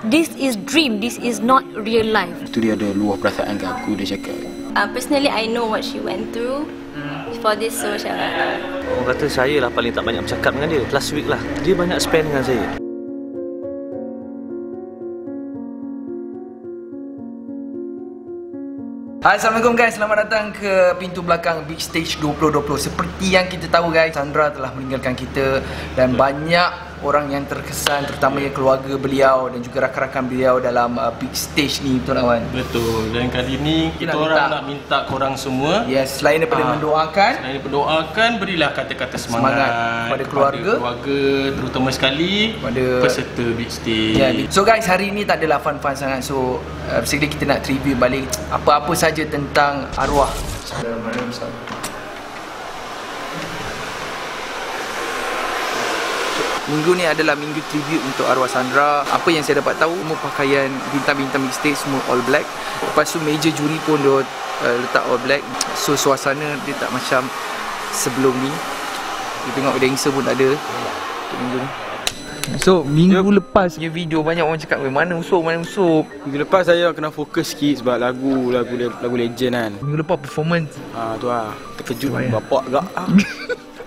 This is dream, this is not real life. Itu dia ada luah perasaan kat aku, dia cakap. Personally, I know what she went through for this, so macam Orang kata saya lah paling tak banyak bercakap dengan dia. Last week lah, dia banyak spend dengan saya. Assalamualaikum guys, selamat datang ke pintu belakang Big Stage 2020. Seperti yang kita tahu guys, Sandra telah meninggalkan kita dan banyak orang yang terkesan, terutamanya keluarga beliau dan juga rakan-rakan beliau dalam Big Stage ni, betul tak Wan? Betul. Dan kali ni kita nak minta korang semua, yes, selain daripada mendoakan, berilah kata-kata semangat kepada keluarga, terutama sekali pada peserta Big Stage. Yeah. So guys, hari ni tak adalah fun-fun sangat. So basically kita nak tribute balik apa-apa saja tentang arwah. Minggu ni adalah minggu tribute untuk arwah Sandra. Apa yang saya dapat tahu, semua pakaian bintang-bintang Big Stage semua all black. Lepas tu meja juri pun dia letak all black. So suasana dia tak macam sebelum ni. Kita tengok dancer pun tak ada minggu ni. So minggu lepas punya video banyak orang cakap mana usup. Minggu lepas saya kena fokus sikit sebab lagu legend kan. Minggu lepas performance. Tu lah, terkejut bapak gak.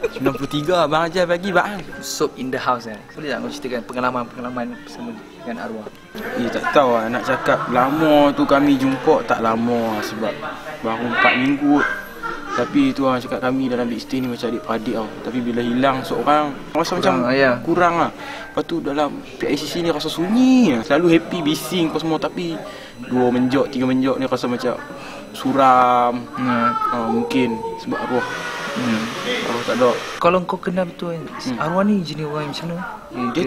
93 abang ajar bagi bang. Soap in the house kan. Boleh tak kau ceritakan pengalaman bersama dengan arwah? Tak tahu lah, nak cakap lama tu kami jumpa tak lama sebab baru 4 minggu. Tapi tu lah cakap kami dalam Big Stage ni macam adik-adik tau. Tapi bila hilang seorang rasa macam kurang lah. Lepas tu dalam PICC ni rasa sunyi lah. Selalu happy, bising kau semua, tapi 2 menjok, 3 menjok ni rasa macam suram. Mungkin sebab arwah. Arwah tak ada. Kalau kau kenal betul arwah ni jenis orang macam mana? Dia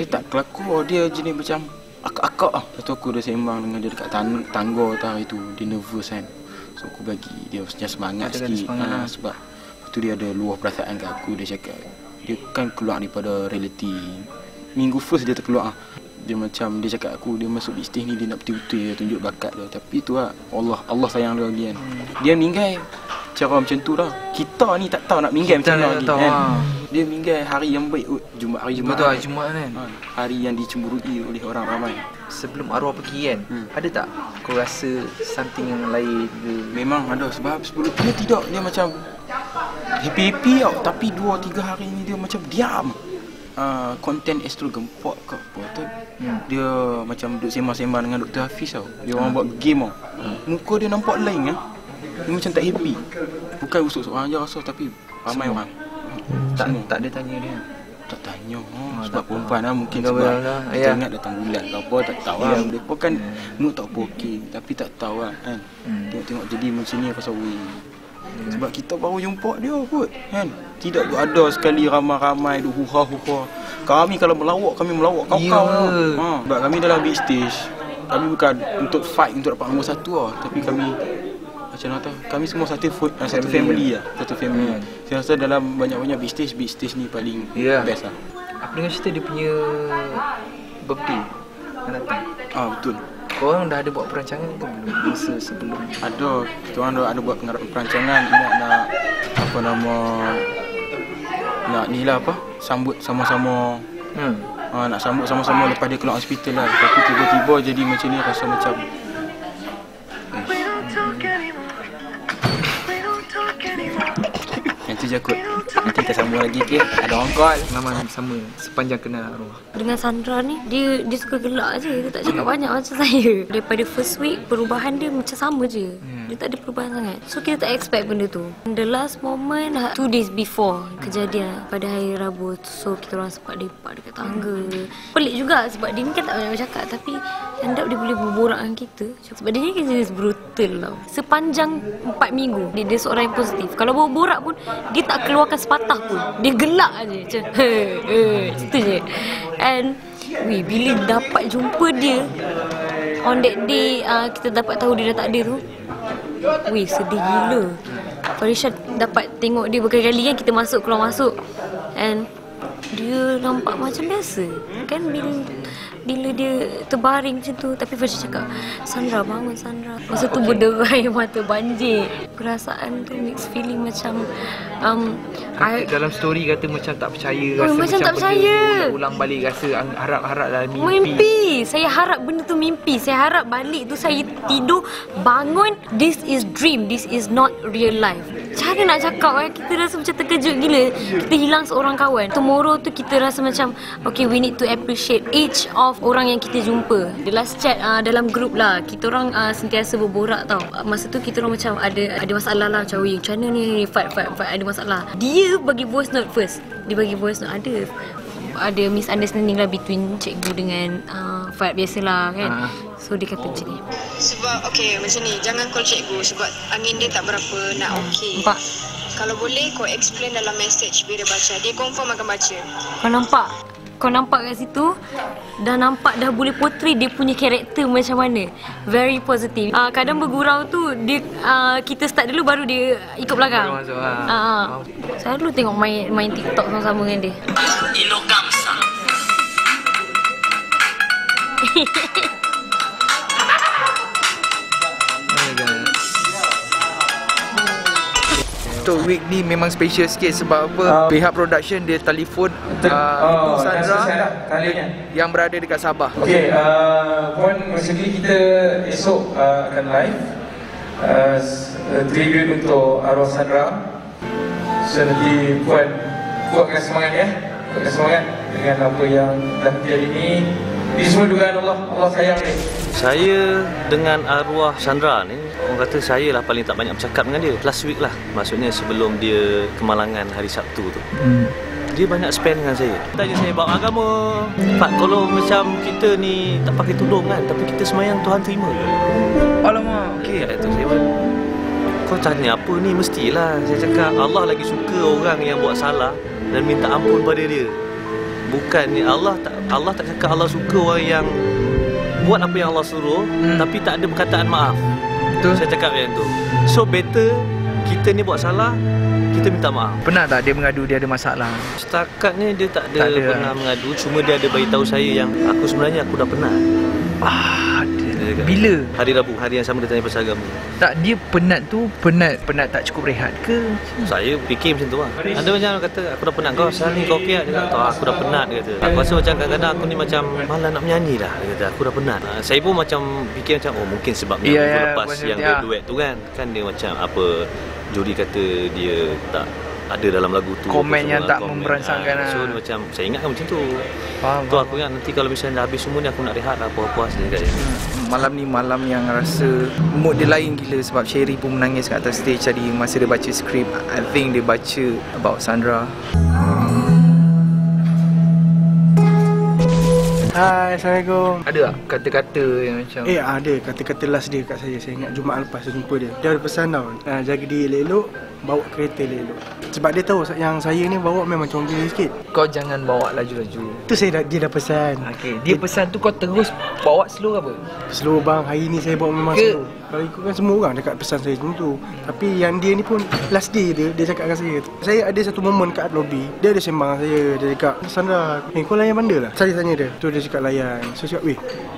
tak kelakar. Dia jenis macam akak-akak lah. Lepas tu aku dah sembang dengan dia dekat tangga tau itu. Dia nervous kan. So aku bagi dia semangat sikit sebab tu dia ada luah perasaan kat aku. Dia cakap dia kan keluar daripada reality. Minggu first dia terkeluar. Dia macam dia cakap aku dia masuk Big Stage ni dia nak betul-betul dia tunjuk bakat dia. Tapi tu lah Allah sayang dia lagi kan. Dia minggai cara macam tu lah. Kita ni tak tahu nak minggai macam mana lagi kan. Dia minggai hari yang baik, hari Jumaat. Betul, Jumaat kan. Hari yang dicemburui oleh orang ramai. Sebelum arwah pergi kan, ada tak kau rasa something yang lain ke? Memang ada sebab sebelum dia tidak, dia macam happy tau. Tapi 2-3 hari ni dia macam diam. Konten Astro Gempak ke apa tu. Dia macam duduk sembang-sembang dengan Dr. Hafiz tau. Dia orang buat game tau. Muka dia nampak lain kan. Dia macam tak happy. Bukan usuk seorang je rasa, tapi ramai orang. Tak ada tanya dia. Tak tanya sebab perempuan lah mungkin sebab kita ingat datang bulan ke apa, tak tahu lah. Mereka kan nuk tak apa okey, tapi tak tahu lah kan. Tengok jadi macam ni pasal sebab kita baru jumpa dia kot kan. Tidak ada sekali ramai-ramai duk hura-hura. Kami kalau melawak, kami melawak kau-kau. Sebab kami dalam Big Stage. Kami bukan untuk fight untuk dapat nombor 1 lah, tapi kami macam mana tahu, kami semua satu family lah. Satu family. Saya rasa dalam banyak-banyak Big Stage ni paling best lah. Apa dengan cerita dia punya birthday yang datang? Betul. Korang dah ada buat perancangan ke belum masa sebelum? Ada. Kita orang ada buat perancangan nak apa nama, nak ni lah apa, sambut sama-sama. Nak sambut sama-sama lepas dia keluar hospital lah. Tapi tiba-tiba jadi macam ni, rasa macam nanti je kot. Nanti kita sambung lagi ke. Ada orang call. Pengalaman sama sepanjang kenal arwah. Dengan Sandra ni, dia suka gelak je. Dia tak cakap banyak macam saya. Daripada first week, perubahan dia macam sama je. Dia tak ada perubahan sangat. So kita tak expect benda tu. The last moment 2 days before kejadian pada hari Rabu, so kita orang sempat lepak dekat tangga. Pelik juga sebab dia ni kan tak banyak bercakap, tapi end up dia boleh berborak dengan kita. Sebab dia ni kan jenis brutal tau. Sepanjang 4 minggu dia seorang yang positif. Kalau berborak pun dia tak keluarkan sepatah pun. Dia gelak je macam gitu je. And bila dapat jumpa dia on that day, kita dapat tahu dia dah tak ada tu, sedih gila. Farisha dapat tengok dia berkali-kali kan, kita masuk keluar masuk, and dia nampak macam biasa kan. bila dia terbaring macam tu. Tapi Faiz cakap, Sandra bangun Sandra. Masa tu berderai mata banjir. Perasaan tu mixed feeling macam dalam story kata macam tak percaya, rasa macam tak percaya. Nak ulang balik, rasa harap-harap dalam Mimpi. Saya harap benda tu mimpi. Saya harap balik tu saya tidur, bangun, this is dream, this is not real life. Cara nak cakap kita rasa macam terkejut gila. Kita hilang seorang kawan. Tomorrow tu kita rasa macam okay, we need to appreciate each of orang yang kita jumpa. The last chat dalam group lah, kita orang sentiasa berborak tau. Masa tu kita orang macam ada masalah lah, macam macam mana ni, fight ada masalah. Dia bagi voice note first. Dia bagi voice note, ada misunderstanding lah between cikgu dengan Fad, biasalah kan. So dia kata macam ni. Sebab macam ni, jangan call cikgu sebab angin dia tak berapa nak Nampak? Kalau boleh kau explain dalam message bila dia baca, dia confirm akan baca. Kau nampak kat situ, dah nampak, dah boleh portray dia punya karakter macam mana. Very positive. Kadang bergurau tu dia kita start dulu baru dia ikut belakang. Selalu tengok main TikTok sama-sama dengan dia. Untuk week ni memang special sikit sebab apa? Pihak production dia telefon Ibu Sandra yang berada dekat Sabah. Okey, Puan, basically kita esok akan live tribute untuk arwah Sandra. So nanti Puan kuatkan semangat ya. Kuatkan semangat dengan apa yang dah terjadi ni. Ini semua dugaan Allah. Allah sayang dia. Saya dengan arwah Sandra ni, orang kata saya lah paling tak banyak bercakap dengan dia. Last week lah, maksudnya sebelum dia kemalangan hari Sabtu tu. Dia banyak spend dengan saya. Tanya saya bawa agama. Pak, kalau macam kita ni tak pakai tudung kan, tapi kita semayang Tuhan terima. Alamak, okey. Kata saya, kau tanya apa ni, mestilah. Saya cakap Allah lagi suka orang yang buat salah dan minta ampun pada dia. Bukan ni, Allah tak cakap Allah suka orang yang buat apa yang Allah suruh tapi tak ada perkataan maaf. Betul. Saya cakap macam tu. So better kita ni buat salah, kita minta maaf. Pernah tak dia mengadu dia ada masalah? Setakat ni dia tak ada pernah mengadu. Cuma dia ada beritahu saya yang aku sebenarnya aku dah penat. Bila? Hari Rabu, hari yang sama dia tanya pasal agama. Tak, dia penat tu penat tak cukup rehat ke? Saya fikir macam tu lah. Ada macam kata aku dah penat, kau asal ni kau okey tak? Dia kata aku dah penat, dia kata. Aku rasa macam kadang-kadang aku ni macam malah nak menyanyi dah, dia kata aku dah penat. Saya pun macam fikir macam mungkin sebab minggu lepas yang dia duet tu kan dia macam apa, juri kata dia tak ada dalam lagu tu, komen yang tak memberansangkan lah. So macam saya ingatkan macam tu. Faham. Aku ingat nanti kalau misalnya dah habis semua ni aku nak rehat lah, puas-puas dia kat dia. Malam ni malam yang rasa mood dia lain gila sebab Sherry pun menangis kat atas stage tadi masa dia baca skrip. I think dia baca about Sandra. Hai, Assalamualaikum. Ada tak kata-kata yang macam ada kata-kata last dia kat saya. Saya ingat Jumaat lepas saya jumpa dia. Dia ada pesan tau, jaga diri elok-elok, bawa kereta elok-elok. Sebab dia tahu yang saya ni bawa memang comel sikit. Kau jangan bawa laju-laju. Tu dia dah pesan. Okey, dia pesan tu kau terus bawa slow ke apa? Slow bang, hari ni saya bawa memang slow. Kalau ikutkan semua orang dekat pesan saya macam tu. Tapi yang dia ni pun last day dia cakap dengan saya. Saya ada satu momen kat lobby, dia ada sembang saya. Dia cakap, Sandra, kau layan bandar lah? Saya tanya dia. Tu dia cakap layan. So cakap,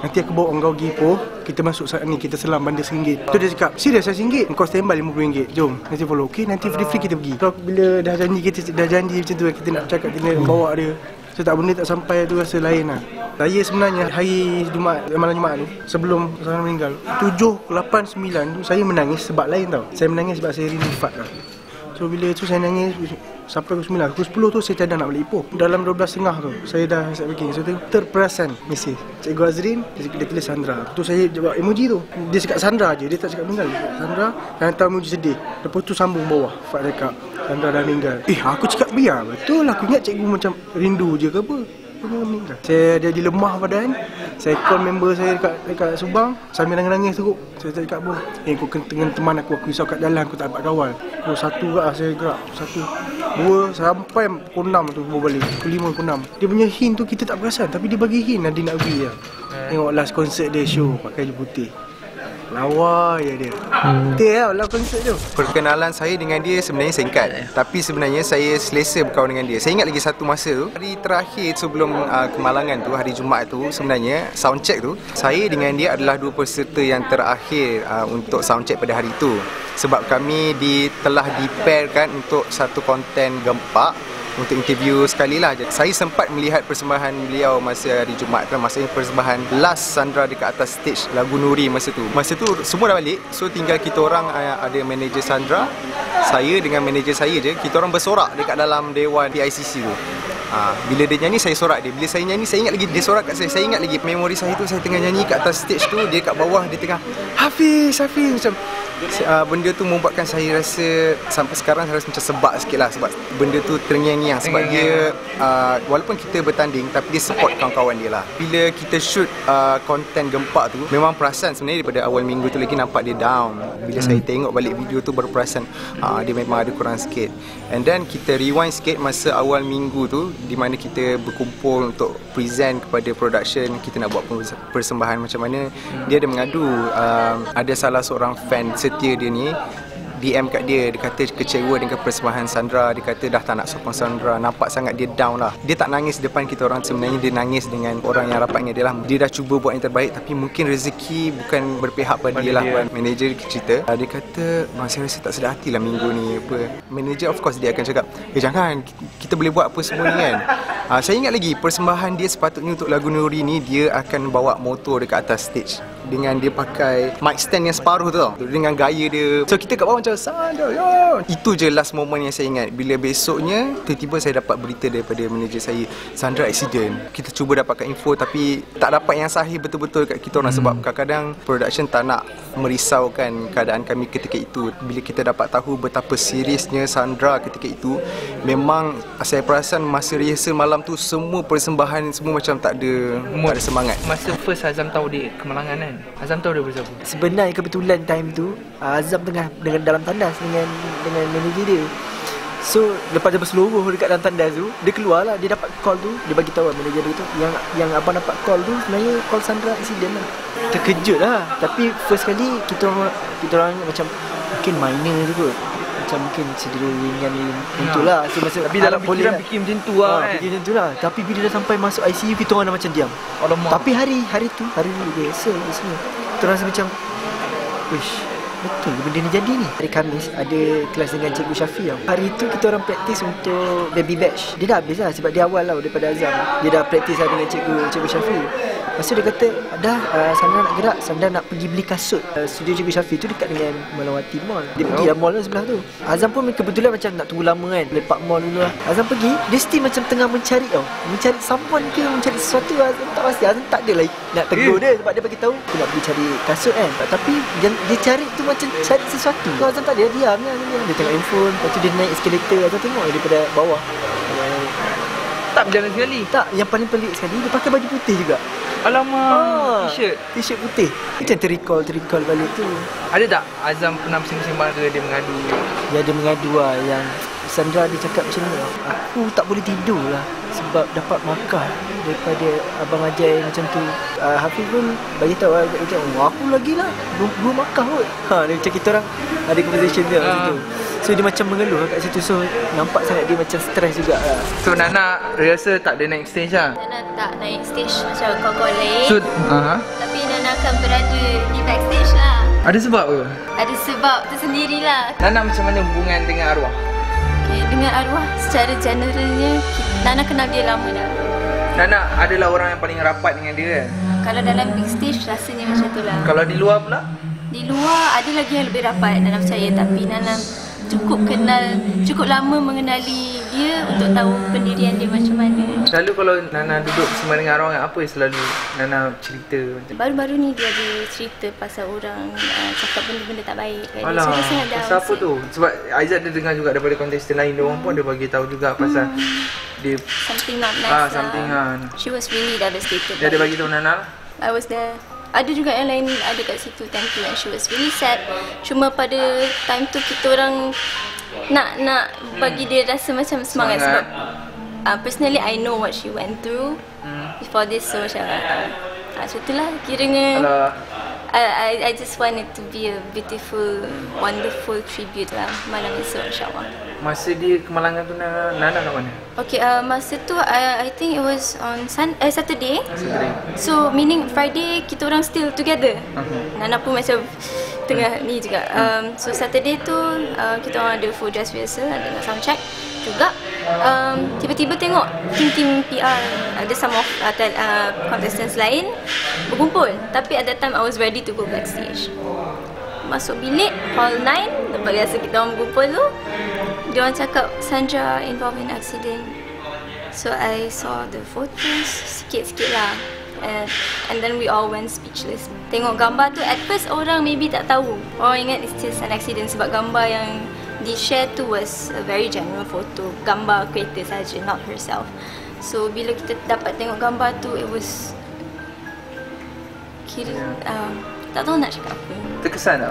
nanti aku bawa kau pergi Ipoh, kita masuk saat ni, kita selam bandar RM1. Tu dia cakap, serius RM1? Kau standby RM50. Jom, nanti follow. Okey, nanti free-free kita pergi. So bila dah janji macam tu, kita nak cakap, kita nak bawa dia. So tak benda tak sampai tu rasa lain lah. Saya sebenarnya hari Jumaat, malam Jumaat tu, sebelum Sandra meninggal, 7, 8, 9 tu saya menangis sebab lain tau. Saya menangis sebab saya rindu Fad lah. So bila tu saya nangis sampai pukul 9. Pukul 10 tu saya cadang nak balik Ipoh. Dalam 12.30 tu saya dah start packing. So terperasan mesej Cikgu Azrin, dia tulis Sandra. Tu saya jawab emoji tu. Dia cakap Sandra je, dia tak cakap meninggal. Sandra, dan hantar emoji sedih. Lepas tu sambung bawah, Fad cakap Sandra dah meninggal. Aku cakap biar betul. Aku ingat cikgu macam rindu je ke apa. Saya jadi lemah badan. Saya call member saya dekat Subang sambil nangis-nangis teruk. Saya cakap pun, kau dengan teman aku risau kat jalan, aku tak dapat kawal. Pukul 1 kat saya gerak. 1, 2 sampai pukul 6 tu baru balik. Pukul 5, pukul 6. Dia punya hint tu kita tak perasan, tapi dia bagi hint dia nak pergi je. Tengok last concert dia show pakai baju putih. Lawa je dia. Betul lah lah konsert tu. Perkenalan saya dengan dia sebenarnya singkat, tapi sebenarnya saya selesa berkawan dengan dia. Saya ingat lagi satu masa tu, hari terakhir sebelum kemalangan tu, hari Jumaat tu, sebenarnya soundcheck tu, saya dengan dia adalah dua peserta yang terakhir untuk soundcheck pada hari tu. Sebab kami telah di-pairkan untuk satu konten gempak untuk interview sekali lah. Saya sempat melihat persembahan beliau masa hari Jumaat tu, maksudnya persembahan last Sandra dekat atas stage lagu Nuri masa tu. Masa tu semua dah balik, so tinggal kita orang, ada manager Sandra, saya dengan manager saya je, kita orang bersorak dekat dalam dewan PICC tu. Bila dia nyanyi saya sorak dia, bila saya nyanyi saya ingat lagi dia sorak kat saya ingat lagi memori saya tu, saya tengah nyanyi kat atas stage tu, dia kat bawah, dia tengah Hafiz macam benda tu membuatkan saya rasa sampai sekarang saya rasa macam sebab sikit lah, sebab benda tu terngiang-ngiang sebab dia walaupun kita bertanding tapi dia support kawan-kawan dia lah. Bila kita shoot konten gempak tu, memang perasan sebenarnya daripada awal minggu tu lagi nampak dia down. Bila saya tengok balik video tu baru perasan dia memang ada kurang sikit. And then kita rewind sikit masa awal minggu tu, di mana kita berkumpul untuk present kepada production, kita nak buat persembahan macam mana. Dia ada mengadu, ada salah seorang fan setia dia ni DM kat dia, dia kata kecewa dengan persembahan Sandra, dia kata dah tak nak sokong Sandra, nampak sangat dia down lah. Dia tak nangis depan kita orang, sebenarnya dia nangis dengan orang yang rapat dengan dia lah. Dia dah cuba buat yang terbaik tapi mungkin rezeki bukan berpihak pada dia lah. Manager cerita, dia kata saya rasa tak sedar hati lah minggu ni apa. Manager of course dia akan cakap, jangan, kita boleh buat apa semua ni kan. Saya ingat lagi persembahan dia sepatutnya untuk lagu Nuri ni, dia akan bawa motor dekat atas stage dengan dia pakai mic stand yang separuh tu tau, dengan gaya dia. So kita kat bawah macam Sandra, yo. Itu je last moment yang saya ingat. Bila besoknya tiba-tiba saya dapat berita daripada manager saya, Sandra accident. Kita cuba dapatkan info tapi tak dapat yang sahih betul-betul kat kita orang. Sebab kadang-kadang production tak nak merisaukan keadaan kami ketika itu. Bila kita dapat tahu betapa seriusnya Sandra ketika itu, memang saya perasan masa rehearsal malam tu semua persembahan semua macam tak ada semangat. Masa first Azam tahu dia kemalangan kan, Azam tahu dia bersama. Sebenarnya kebetulan time tu Azam tengah dengan dalam tandas dengan manager dia. So lepas dia berseluruh dekat dalam tandas tu, dia keluar lah, dia dapat call tu, dia bagi tahu manager dia tu yang abang dapat call tu sebenarnya call Sandra accident lah. Terkejut lah, tapi first kali kita orang macam mungkin minor je kot, macam mungkin cedera ringan macam lah. So masa tapi dalam fikiran fikir macam tu lah kan. Fikir macam tu lah. Tapi bila dah sampai masuk ICU, kita orang dah macam diam. Alamak. Tapi hari biasa semua, kita rasa macam wish, betul ke benda ni jadi ni. Hari Khamis ada kelas dengan Cikgu Syafi tau. Hari tu kita orang praktis untuk baby batch. Dia dah habis lah sebab dia awal lah daripada Azam. Dia dah praktis lah dengan Cikgu Syafi. Lepas tu dia kata, dah Sandra nak gerak, Sandra nak pergi beli kasut. Studio Cikgu Syafi tu dekat dengan Melawati Mall. Dia pergi lah mall tu sebelah tu. Azam pun kebetulan macam nak tunggu lama kan, lepak mall dulu lah. Azam pergi, dia still macam tengah mencari tau, mencari someone ke, mencari sesuatu. Azam tak pasti, Azam tak ada lah nak tegur dia sebab dia bagi tahu aku nak pergi cari kasut kan. Tapi dia cari tu macam cari sesuatu. Azam tak ada, diam. Dia tengok handphone, lepas tu dia naik eskalator. Azam tengok daripada bawah tak berjalan sekali. Tak, yang paling pelik sekali dia pakai baju putih juga. Alamak, t-shirt putih. Macam terrecall balik tu. Ada tak Azam pernah sembang ke dia mengadu? Ya, dia mengadu lah. Yang Sandra dia cakap macam ni, aku tak boleh tidur lah sebab dapat markah daripada Abang Ajay macam tu. Hafiz pun bagi tahu lah, aku lagi lah 2 markah kot. Dia macam kita orang ada conversation dia macam tu. So dia macam mengeluh kat situ. So nampak sangat dia macam stres juga lah. So Nana rasa tak ada naik stage lah? Nana tak naik stage macam kawan-kawan lain. So tapi Nana akan berada di backstage lah. Ada sebab ke? Ada sebab tersendirilah. Nana macam mana hubungan dengan arwah? Okay, dengan arwah secara generalnya Nana kenal dia lama dah. Nana adalah orang yang paling rapat dengan dia kan? Kalau dalam big stage rasanya macam tu lah. Kalau di luar pula? Di luar ada lagi yang lebih rapat, Nana percaya. Tapi Nana cukup lama mengenali dia untuk tahu pendirian dia macam mana. Selalu kalau Nana duduk bersama dengan orang, apa yang selalu Nana cerita? Baru-baru ni dia ada cerita pasal orang cakap benda-benda tak baik kat dia. Alah, pasal apa tu? Sebab Aizat dia dengar juga daripada kontestan lain, dia orang pun ada bagi tahu juga pasal dia something not nice something She was really devastated. Dia ada bagi tahu Nana? I was there. Ada juga yang lain ada kat situ time tu, and she was really sad. Cuma pada time tu kita orang nak bagi dia rasa macam semangat. Sebab personally I know what she went through before this. So macam so itulah kiranya I just want it to be a beautiful, wonderful tribute lah malam esok insyaAllah. Masa dia kemalangan tu Nana kat mana? Okay, masa tu I think it was on Saturday. So meaning Friday kita orang still together. Nana pun macam tengah ni juga. So Saturday tu kita orang ada full dress rehearsal, ada sound check juga. Tiba-tiba tengok tim-tim PR, ada some of contestants lain berkumpul. Tapi at that time I was ready to go backstage. Masuk bilik hall 9, tempat biasa kita orang berkumpul tu, dia orang cakap Sandra involved in accident. So I saw the photos sikit-sikit lah, and then we all went speechless. Tengok gambar tu, at first orang maybe tak tahu, orang ingat it's just an accident sebab gambar yang di-share tu was a very genuine photo, gambar kereta saja, not herself. So bila kita dapat tengok gambar tu, it was tak tahu nak cakap apa. Terkesan tak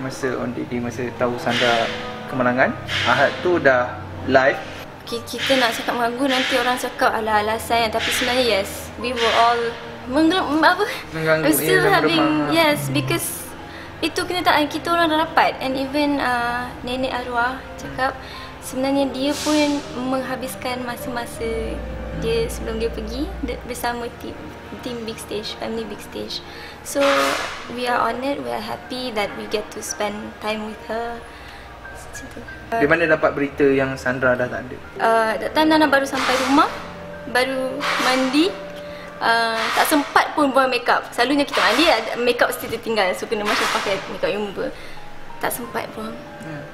masa on the day, masa tahu Sandra kemalangan? Ahad tu dah live. Kita nak cakap mengganggu, nanti orang cakap ala alasan, tapi sebenarnya yes, we were all mengganggu. We're still having, yes, because itu kenyataan kita orang dah dapat. And even nenek arwah cakap sebenarnya dia pun menghabiskan masa-masa dia sebelum dia pergi bersama team big stage, family big stage. So we are honoured, we are happy that we get to spend time with her. Di mana dapat berita yang Sandra dah tak ada? That time Nana baru sampai rumah, baru mandi. Tak sempat pun buang makeup. Selalunya kita mandi, makeup mesti tertinggal, so kena macam pakai makeup remover. Tak sempat buang.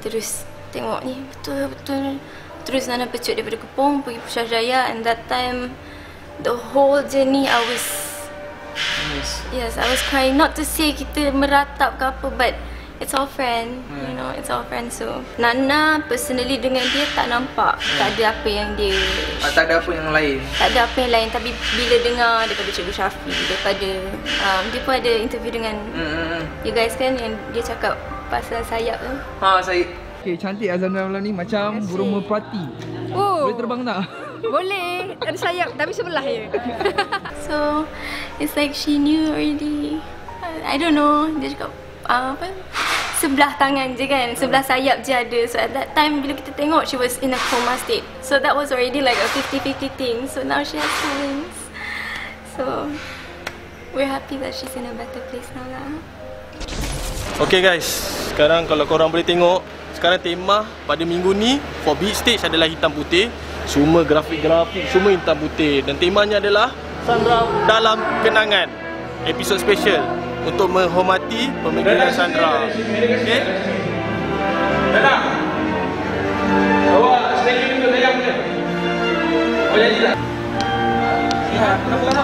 Terus tengok ni, betul-betul. Terus Nana pecut daripada Kepong pergi Putrajaya, and that time the whole journey I was I was crying. Not to say kita meratap ke apa, but it's all friend, you know, it's all friend. So Nana personally dengan dia tak nampak, tak ada apa yang dia, tak ada apa yang lain. Tak ada apa yang lain. Tapi bila dengar daripada Cikgu Syafi, daripada dia pun ada interview dengan you guys kan, yang dia cakap pasal sayap tu. Sayap. Okay, cantik Sandra malam ni, macam burung merpati. Boleh terbang tak? Boleh, ada sayap tapi sebelah je. So it's like she knew already. I don't know, dia cakap apa, sebelah tangan je kan, sebelah sayap je ada. So at that time bila kita tengok, she was in a coma state. So that was already like a 50-50 thing. So now she has two wings. So we're happy that she's in a better place now lah. Okay guys, sekarang kalau korang boleh tengok, sekarang tema pada minggu ni for big stage adalah hitam putih. Semua grafik-grafik semua hitam putih, dan temanya adalah Sandra dalam kenangan. Episod special untuk menghormati pemanggilan Sandra. Okay? Dadah. Bawa sekali dulu tayang dia. Oh jadi tak? Ya, kenapa?